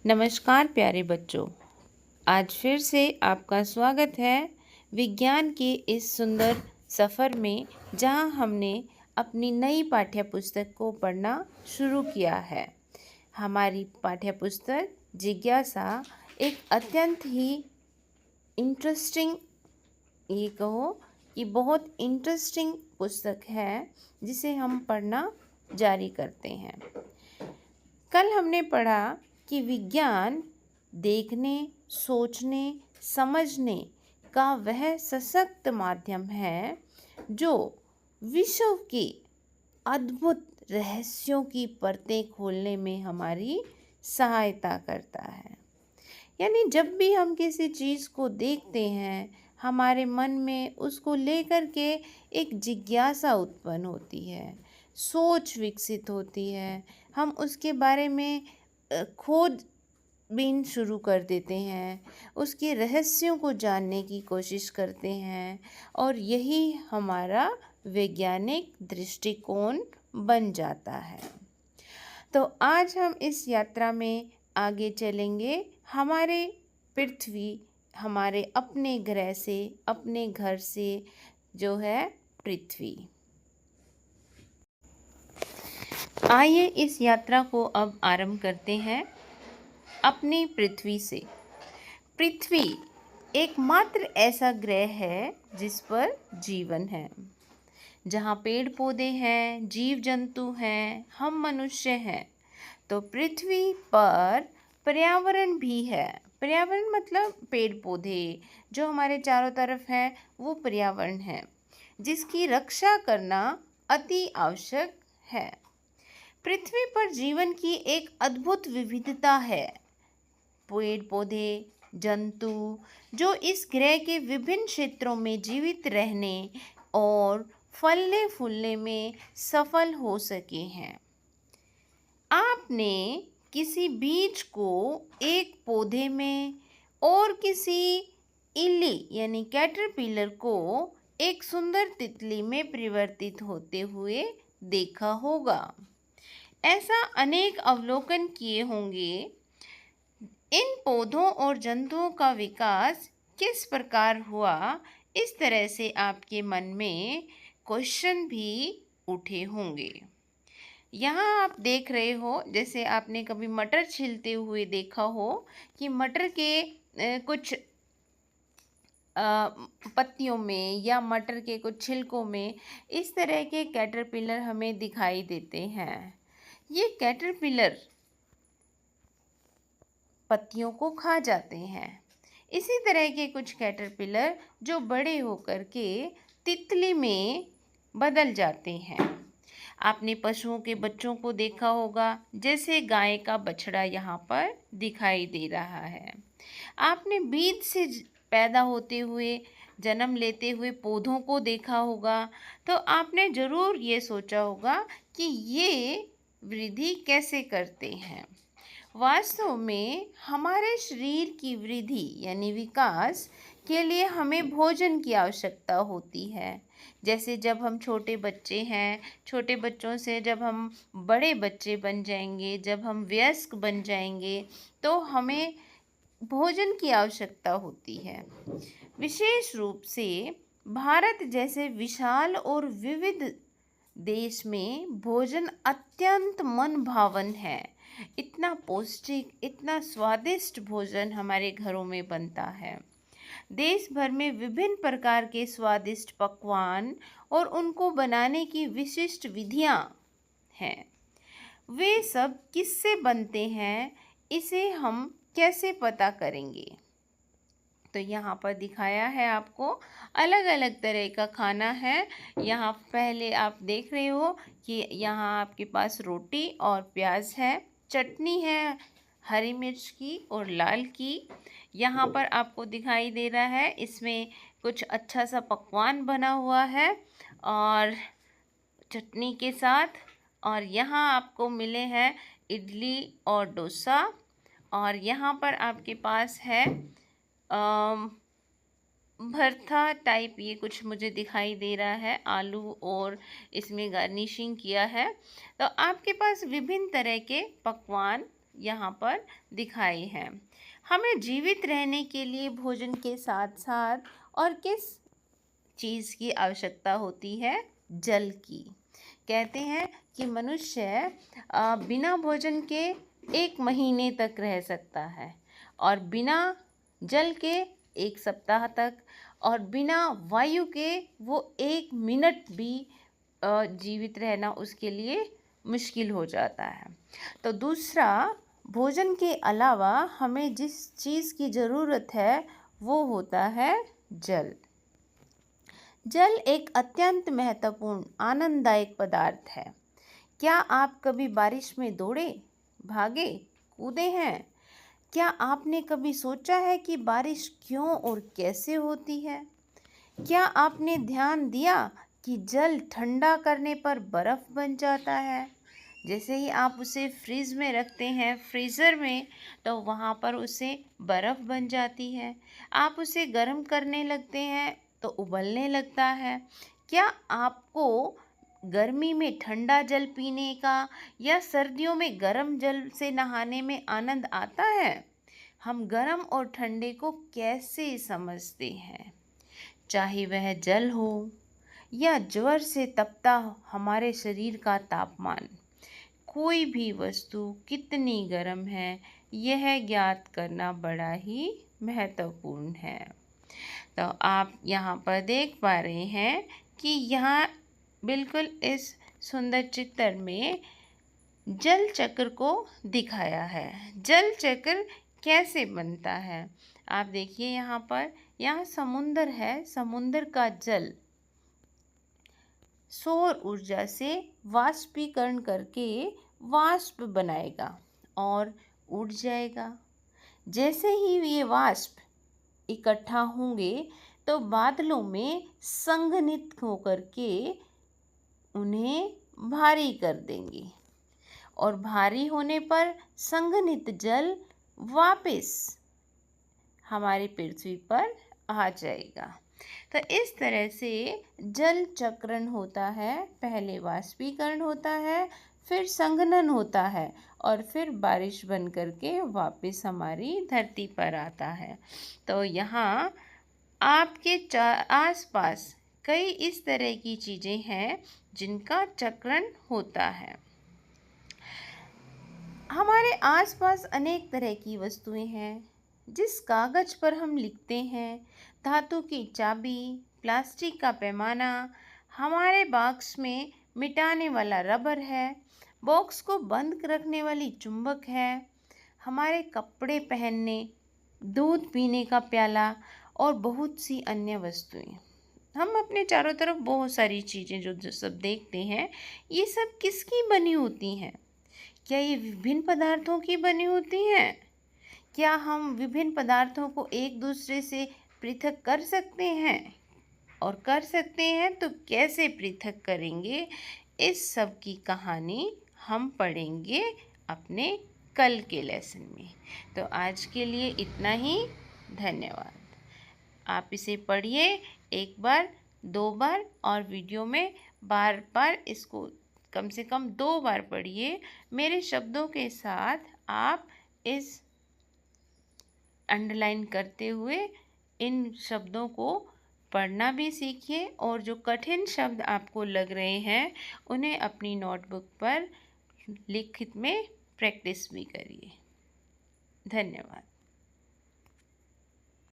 नमस्कार प्यारे बच्चों। आज फिर से आपका स्वागत है विज्ञान के इस सुंदर सफ़र में, जहां हमने अपनी नई पाठ्य पुस्तक को पढ़ना शुरू किया है। हमारी पाठ्य पुस्तक जिज्ञासा एक अत्यंत ही इंटरेस्टिंग, ये कहो कि बहुत इंटरेस्टिंग पुस्तक है, जिसे हम पढ़ना जारी करते हैं। कल हमने पढ़ा कि विज्ञान देखने, सोचने, समझने का वह सशक्त माध्यम है जो विश्व के अद्भुत रहस्यों की परतें खोलने में हमारी सहायता करता है। यानी जब भी हम किसी चीज़ को देखते हैं, हमारे मन में उसको लेकर के एक जिज्ञासा उत्पन्न होती है, सोच विकसित होती है। हम उसके बारे में खोजबीन शुरू कर देते हैं, उसके रहस्यों को जानने की कोशिश करते हैं, और यही हमारा वैज्ञानिक दृष्टिकोण बन जाता है। तो आज हम इस यात्रा में आगे चलेंगे हमारे पृथ्वी, हमारे अपने ग्रह से, अपने घर से, जो है पृथ्वी। आइए इस यात्रा को अब आरंभ करते हैं अपनी पृथ्वी से। पृथ्वी एकमात्र ऐसा ग्रह है जिस पर जीवन है, जहाँ पेड़ पौधे हैं, जीव जंतु हैं, हम मनुष्य हैं। तो पृथ्वी पर पर्यावरण भी है। पर्यावरण मतलब पेड़ पौधे जो हमारे चारों तरफ है, वो पर्यावरण है, जिसकी रक्षा करना अति आवश्यक है। पृथ्वी पर जीवन की एक अद्भुत विविधता है। पेड़ पौधे, जंतु जो इस ग्रह के विभिन्न क्षेत्रों में जीवित रहने और फलने फूलने में सफल हो सके हैं। आपने किसी बीज को एक पौधे में और किसी इल्ली यानी कैटरपिलर को एक सुंदर तितली में परिवर्तित होते हुए देखा होगा। ऐसा अनेक अवलोकन किए होंगे। इन पौधों और जंतुओं का विकास किस प्रकार हुआ, इस तरह से आपके मन में क्वेश्चन भी उठे होंगे। यहाँ आप देख रहे हो, जैसे आपने कभी मटर छिलते हुए देखा हो कि मटर के कुछ पत्तियों में या मटर के कुछ छिलकों में इस तरह के कैटरपिलर हमें दिखाई देते हैं। ये कैटरपिलर पत्तियों को खा जाते हैं। इसी तरह के कुछ कैटरपिलर जो बड़े होकर के तितली में बदल जाते हैं। आपने पशुओं के बच्चों को देखा होगा, जैसे गाय का बछड़ा यहाँ पर दिखाई दे रहा है। आपने बीज से पैदा होते हुए, जन्म लेते हुए पौधों को देखा होगा, तो आपने ज़रूर ये सोचा होगा कि ये वृद्धि कैसे करते हैं। वास्तव में हमारे शरीर की वृद्धि यानी विकास के लिए हमें भोजन की आवश्यकता होती है। जैसे जब हम छोटे बच्चे हैं, छोटे बच्चों से जब हम बड़े बच्चे बन जाएंगे, जब हम वयस्क बन जाएंगे, तो हमें भोजन की आवश्यकता होती है। विशेष रूप से भारत जैसे विशाल और विविध देश में भोजन अत्यंत मन भावन है। इतना पौष्टिक, इतना स्वादिष्ट भोजन हमारे घरों में बनता है। देश भर में विभिन्न प्रकार के स्वादिष्ट पकवान और उनको बनाने की विशिष्ट विधियां हैं। वे सब किससे बनते हैं, इसे हम कैसे पता करेंगे? तो यहाँ पर दिखाया है आपको अलग अलग तरह का खाना है। यहाँ पहले आप देख रहे हो कि यहाँ आपके पास रोटी और प्याज है, चटनी है हरी मिर्च की और लाल की। यहाँ पर आपको दिखाई दे रहा है, इसमें कुछ अच्छा सा पकवान बना हुआ है और चटनी के साथ। और यहाँ आपको मिले हैं इडली और डोसा। और यहाँ पर आपके पास है भरथा टाइप, ये कुछ मुझे दिखाई दे रहा है, आलू और इसमें गार्निशिंग किया है। तो आपके पास विभिन्न तरह के पकवान यहाँ पर दिखाए हैं। हमें जीवित रहने के लिए भोजन के साथ साथ और किस चीज़ की आवश्यकता होती है? जल की। कहते हैं कि मनुष्य बिना भोजन के 1 महीने तक रह सकता है और बिना जल के 1 सप्ताह तक, और बिना वायु के वो 1 मिनट भी जीवित रहना उसके लिए मुश्किल हो जाता है। तो दूसरा, भोजन के अलावा हमें जिस चीज़ की ज़रूरत है वो होता है जल। जल एक अत्यंत महत्वपूर्ण आनंददायक पदार्थ है। क्या आप कभी बारिश में दौड़े, भागे, कूदे हैं? क्या आपने कभी सोचा है कि बारिश क्यों और कैसे होती है? क्या आपने ध्यान दिया कि जल ठंडा करने पर बर्फ़ बन जाता है? जैसे ही आप उसे फ्रिज में रखते हैं, फ्रीज़र में, तो वहाँ पर उसे बर्फ़ बन जाती है। आप उसे गर्म करने लगते हैं तो उबलने लगता है। क्या आपको गर्मी में ठंडा जल पीने का या सर्दियों में गर्म जल से नहाने में आनंद आता है? हम गर्म और ठंडे को कैसे समझते हैं? चाहे वह जल हो या ज्वर से तपता हमारे शरीर का तापमान, कोई भी वस्तु कितनी गर्म है यह ज्ञात करना बड़ा ही महत्वपूर्ण है। तो आप यहाँ पर देख पा रहे हैं कि यहाँ बिल्कुल इस सुंदर चित्र में जल चक्र को दिखाया है। जल चक्र कैसे बनता है? आप देखिए यहाँ पर, यहाँ समुंदर है, समुंदर का जल सौर ऊर्जा से वाष्पीकरण करके वाष्प बनाएगा और उड़ जाएगा। जैसे ही ये वाष्प इकट्ठा होंगे तो बादलों में संघनित होकर के उन्हें भारी कर देंगे, और भारी होने पर संघनित जल वापस हमारी पृथ्वी पर आ जाएगा। तो इस तरह से जल चक्रण होता है। पहले वाष्पीकरण होता है, फिर संघनन होता है, और फिर बारिश बन करके वापस हमारी धरती पर आता है। तो यहाँ आपके आसपास कई इस तरह की चीज़ें हैं जिनका चक्रण होता है। हमारे आसपास अनेक तरह की वस्तुएं हैं। जिस कागज़ पर हम लिखते हैं, धातु की चाबी, प्लास्टिक का पैमाना, हमारे बॉक्स में मिटाने वाला रबर है, बॉक्स को बंद रखने वाली चुंबक है, हमारे कपड़े पहनने, दूध पीने का प्याला और बहुत सी अन्य वस्तुएं। हम अपने चारों तरफ बहुत सारी चीज़ें जो सब देखते हैं, ये सब किसकी बनी होती हैं? क्या ये विभिन्न पदार्थों की बनी होती हैं? क्या हम विभिन्न पदार्थों को एक दूसरे से पृथक कर सकते हैं? और कर सकते हैं तो कैसे पृथक करेंगे? इस सब की कहानी हम पढ़ेंगे अपने कल के लेसन में। तो आज के लिए इतना ही। धन्यवाद। आप इसे पढ़िए, 1 बार, 2 बार, और वीडियो में बार बार इसको कम से कम 2 बार पढ़िए। मेरे शब्दों के साथ आप इस अंडरलाइन करते हुए इन शब्दों को पढ़ना भी सीखिए, और जो कठिन शब्द आपको लग रहे हैं उन्हें अपनी नोटबुक पर लिखित में प्रैक्टिस भी करिए। धन्यवाद।